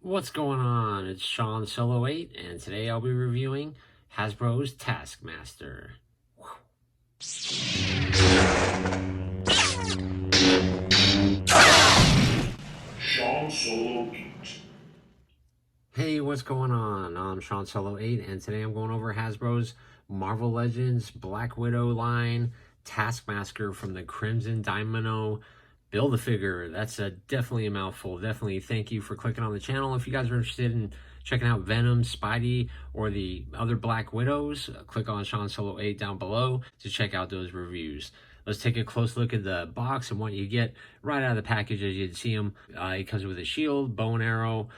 What's going on? It's Sean Solo 8, and today I'll be reviewing Hasbro's Taskmaster. Sean Solo Geeked. Hey, what's going on? I'm Sean Solo 8, and today I'm going over Hasbro's Marvel Legends Black Widow line Taskmaster from the Crimson Dynamo Build-A-Figure. That's definitely a mouthful. Definitely thank you for clicking on the channel. If you guys are interested in checking out Venom, Spidey, or the other Black Widows, click on Sean Solo 8 down below to check out those reviews. Let's take a close look at the box and what you get right out of the package. As you'd see them, it comes with a shield, bow and arrow,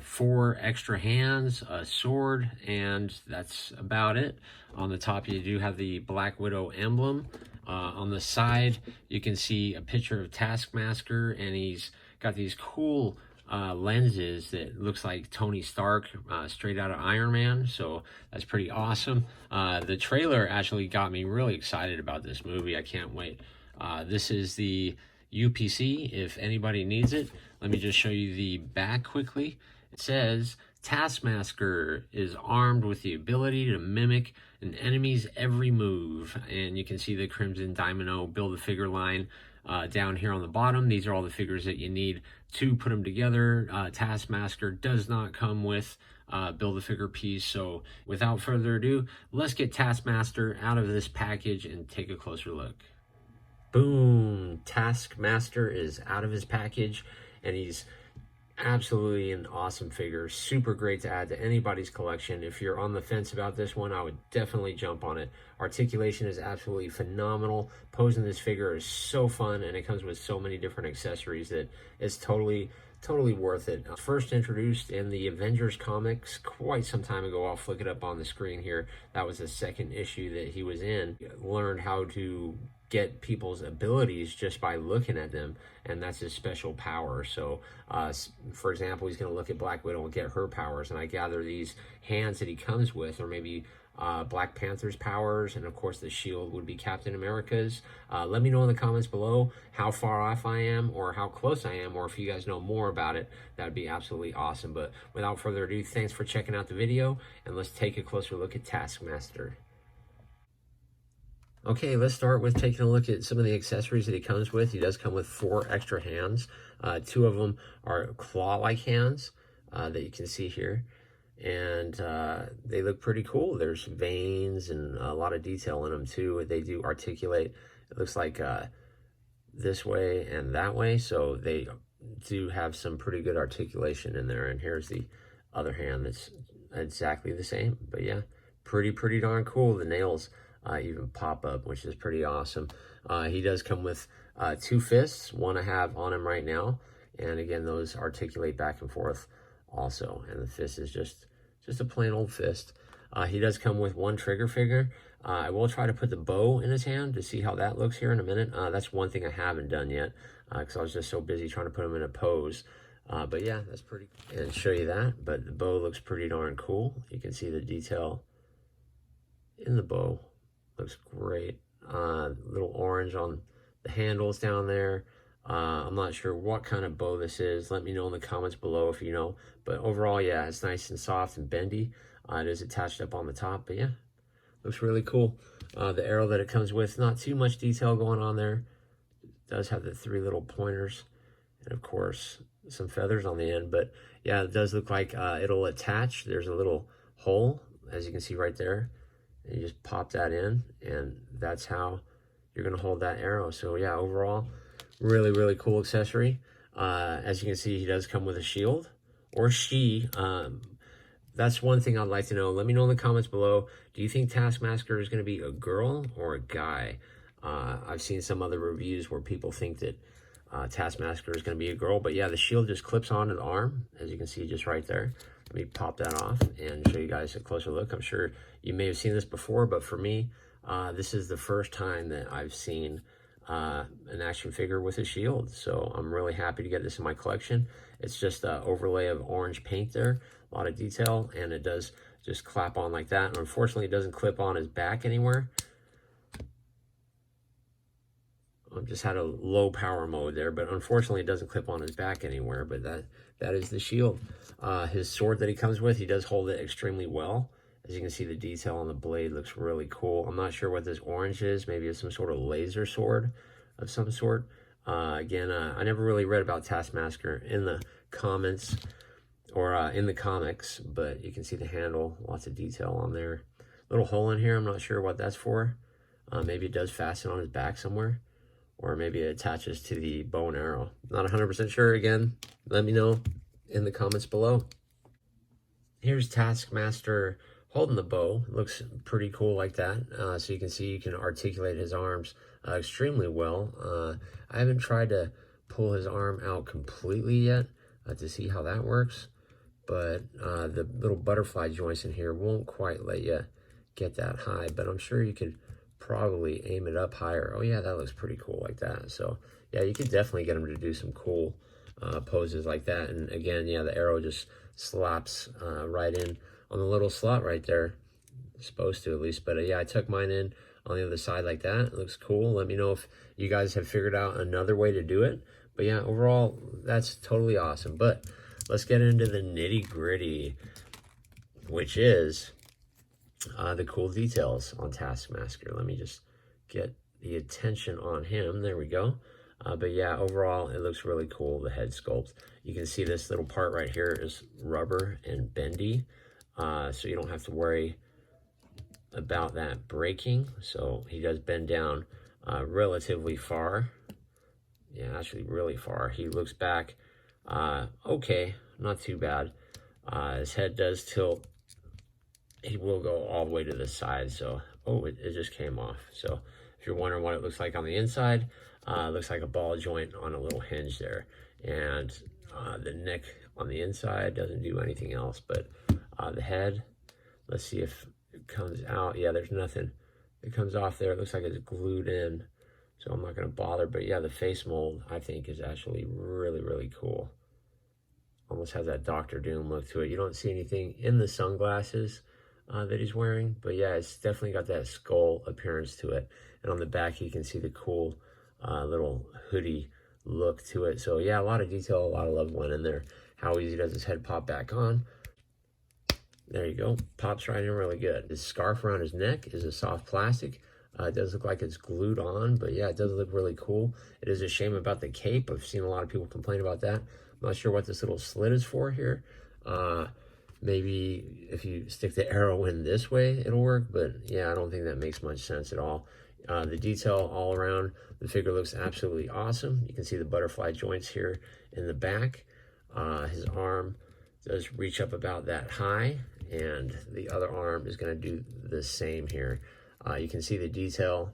4 extra hands, a sword, and that's about it. On the top, you do have the Black Widow emblem. On the side, you can see a picture of Taskmaster, and he's got these cool lenses that looks like Tony Stark straight out of Iron Man, so that's pretty awesome. The trailer actually got me really excited about this movie. I can't wait. This is the UPC if anybody needs it. Let me just show you the back quickly. It says Taskmasker is armed with the ability to mimic an enemy's every move, and you can see the Crimson Dynamo Build-A-Figure line down here on the bottom. These are all the figures that you need to put them together. Taskmaster does not come with Build-A-Figure piece, so without further ado, let's get Taskmaster out of this package and take a closer look. Boom! Taskmaster is out of his package, and he's absolutely an awesome figure. Super great to add to anybody's collection. If you're on the fence about this one, I would definitely jump on it. Articulation is absolutely phenomenal. Posing this figure is so fun, and it comes with so many different accessories that it's totally worth it. First introduced in the Avengers comics quite some time ago. I'll flick it up on the screen here. That was the second issue that he was in. Learned how to get people's abilities just by looking at them, and that's his special power. So for example, he's going to look at Black Widow and get her powers, and I gather these hands that he comes with, or maybe Black Panther's powers, and of course the shield would be Captain America's. Let me know in the comments below how far off I am, or how close I am, or if you guys know more about it. That would be absolutely awesome. But without further ado, thanks for checking out the video, and let's take a closer look at Taskmaster. Okay, let's start with taking a look at some of the accessories that he comes with. He does come with 4 extra hands. 2 of them are claw-like hands that you can see here. And they look pretty cool. There's veins and a lot of detail in them too. They do articulate. It looks like this way and that way. So they do have some pretty good articulation in there. And here's the other hand that's exactly the same. But yeah, pretty darn cool. The nails even pop up, which is pretty awesome. He does come with 2 fists. One I have on him right now, and again, those articulate back and forth also. And the fist is just a plain old fist. He does come with 1 trigger figure. I will try to put the bow in his hand to see how that looks here in a minute. That's one thing I haven't done yet because I was just so busy trying to put him in a pose. But yeah, that's pretty cool. And show you that. But the bow looks pretty darn cool. You can see the detail in the bow. Looks great. Little orange on the handles down there. I'm not sure what kind of bow this is. Let me know in the comments below if you know. But overall, yeah, it's nice and soft and bendy. It is attached up on the top, but yeah, looks really cool. The arrow that it comes with, not too much detail going on there. It does have the 3 little pointers, and of course, some feathers on the end. But yeah, it does look like it'll attach. There's a little hole, as you can see right there. And you just pop that in, and that's how you're going to hold that arrow. So yeah, overall, really cool accessory. As you can see, he does come with a shield, or she. That's one thing I'd like to know. Let me know in the comments below. Do you think Taskmaster is going to be a girl or a guy? I've seen some other reviews where people think that Taskmaster is going to be a girl. But yeah, the shield just clips onto the arm, as you can see just right there. Let me pop that off and show you guys a closer look. I'm sure you may have seen this before, but for me, this is the first time that I've seen an action figure with a shield. So I'm really happy to get this in my collection. It's just an overlay of orange paint there, a lot of detail, and it does just clap on like that. And unfortunately, it doesn't clip on his back anywhere. just had a low power mode there, but unfortunately it doesn't clip on his back anywhere, but that is the shield. His sword that he comes with, he does hold it extremely well. As you can see, the detail on the blade looks really cool. I'm not sure what this orange is. Maybe it's some sort of laser sword of some sort. Again, I never really read about Taskmasker in the comments or in the comics, but you can see the handle, lots of detail on there. Little hole in here, I'm not sure what that's for. Maybe it does fasten on his back somewhere, or maybe it attaches to the bow and arrow. Not 100% sure. Again, let me know in the comments below. Here's Taskmaster holding the bow. It looks pretty cool like that. So you can see you can articulate his arms extremely well. I haven't tried to pull his arm out completely yet to see how that works, but the little butterfly joints in here won't quite let you get that high, but I'm sure you could probably aim it up higher. Oh yeah, that looks pretty cool like that. So yeah, you could definitely get him to do some cool poses like that. And again, yeah, the arrow just slaps right in on the little slot right there. It's supposed to, at least. But yeah, I tuck mine in on the other side like that. It looks cool. Let me know if you guys have figured out another way to do it. But yeah, overall, that's totally awesome. But let's get into the nitty gritty, which is the cool details on Taskmasker. Let me just get the attention on him. There we go. But yeah, overall, it looks really cool, the head sculpt. You can see this little part right here is rubber and bendy, so you don't have to worry about that breaking. So he does bend down relatively far. Yeah, actually really far. He looks back okay, not too bad. His head does tilt. He will go all the way to the side. So, oh, it just came off. So if you're wondering what it looks like on the inside, it looks like a ball joint on a little hinge there. And the neck on the inside doesn't do anything else. But the head, let's see if it comes out. Yeah, there's nothing. It comes off there. It looks like it's glued in. So I'm not going to bother. But yeah, the face mold, I think, is actually really, really cool. Almost has that Dr. Doom look to it. You don't see anything in the sunglasses that he's wearing, but yeah, it's definitely got that skull appearance to it. And on the back, you can see the cool little hoodie look to it. So yeah, a lot of detail, a lot of love went in there. How easy does his head pop back on? There you go. Pops right in really good. His scarf around his neck is a soft plastic. It does look like it's glued on, but yeah, it does look really cool. It is a shame about the cape. I've seen a lot of people complain about that. I'm not sure what this little slit is for here. Maybe if you stick the arrow in this way, it'll work. But yeah, I don't think that makes much sense at all. The detail all around the figure looks absolutely awesome. You can see the butterfly joints here in the back. His arm does reach up about that high, and the other arm is going to do the same here. You can see the detail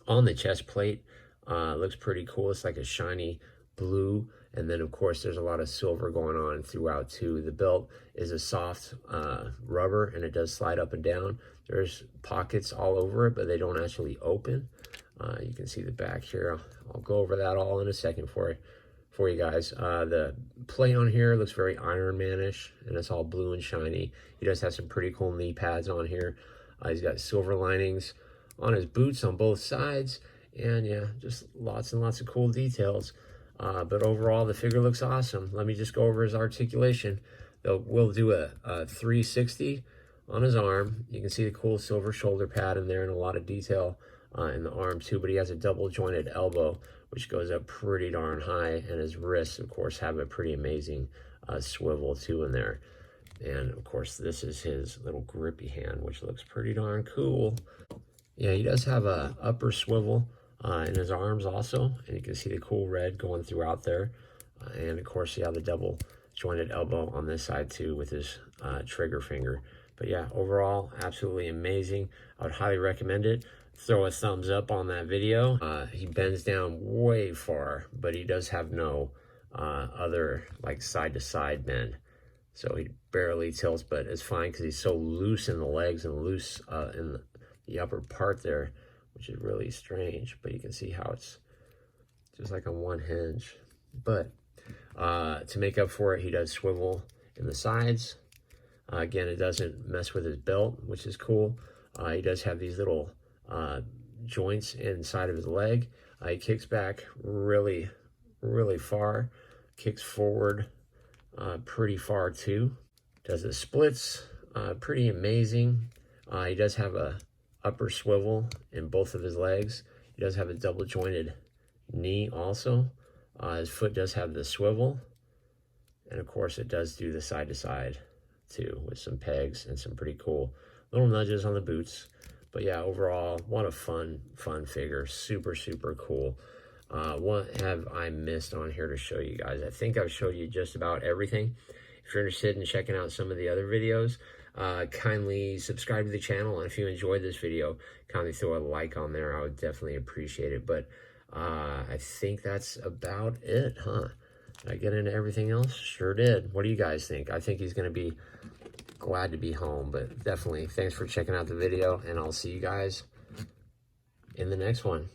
on the chest plate. Looks pretty cool. It's like a shiny blue, and then of course there's a lot of silver going on throughout too. The belt is a soft rubber, and it does slide up and down. There's pockets all over it, but they don't actually open. You can see the back here. I'll go over that all in a second for you guys. The plate on here looks very Iron Man-ish, and it's all blue and shiny. He does have some pretty cool knee pads on here. He's got silver linings on his boots on both sides, and yeah, just lots and lots of cool details. But overall, the figure looks awesome. Let me just go over his articulation. We'll do a 360 on his arm. You can see the cool silver shoulder pad in there, and a lot of detail in the arm too. But he has a double jointed elbow, which goes up pretty darn high, and his wrists, of course, have a pretty amazing swivel too in there. And of course, this is his little grippy hand, which looks pretty darn cool. Yeah, he does have a upper swivel in his arms also, and you can see the cool red going throughout there. And of course, yeah, the double jointed elbow on this side too with his trigger finger. But yeah, overall, absolutely amazing. I would highly recommend it. Throw a thumbs up on that video. He bends down way far, but he does have no other like side to side bend. So he barely tilts, but it's fine because he's so loose in the legs and loose in the upper part there, which is really strange. But you can see how it's just like on one hinge. But to make up for it, he does swivel in the sides. Again, it doesn't mess with his belt, which is cool. He does have these little joints inside of his leg. He kicks back really, really far, kicks forward pretty far too. Does the splits, pretty amazing. He does have a upper swivel in both of his legs. He does have a double jointed knee also. His foot does have the swivel. And of course it does do the side to side too, with some pegs and some pretty cool little nudges on the boots. But yeah, overall, what a fun figure. Super, super cool. What have I missed on here to show you guys? I think I've showed you just about everything. If you're interested in checking out some of the other videos, kindly subscribe to the channel. And if you enjoyed this video, kindly throw a like on there. I would definitely appreciate it. But I think that's about it, huh? Did I get into everything else? Sure did. What do you guys think? I think he's going to be glad to be home, but definitely thanks for checking out the video, and I'll see you guys in the next one.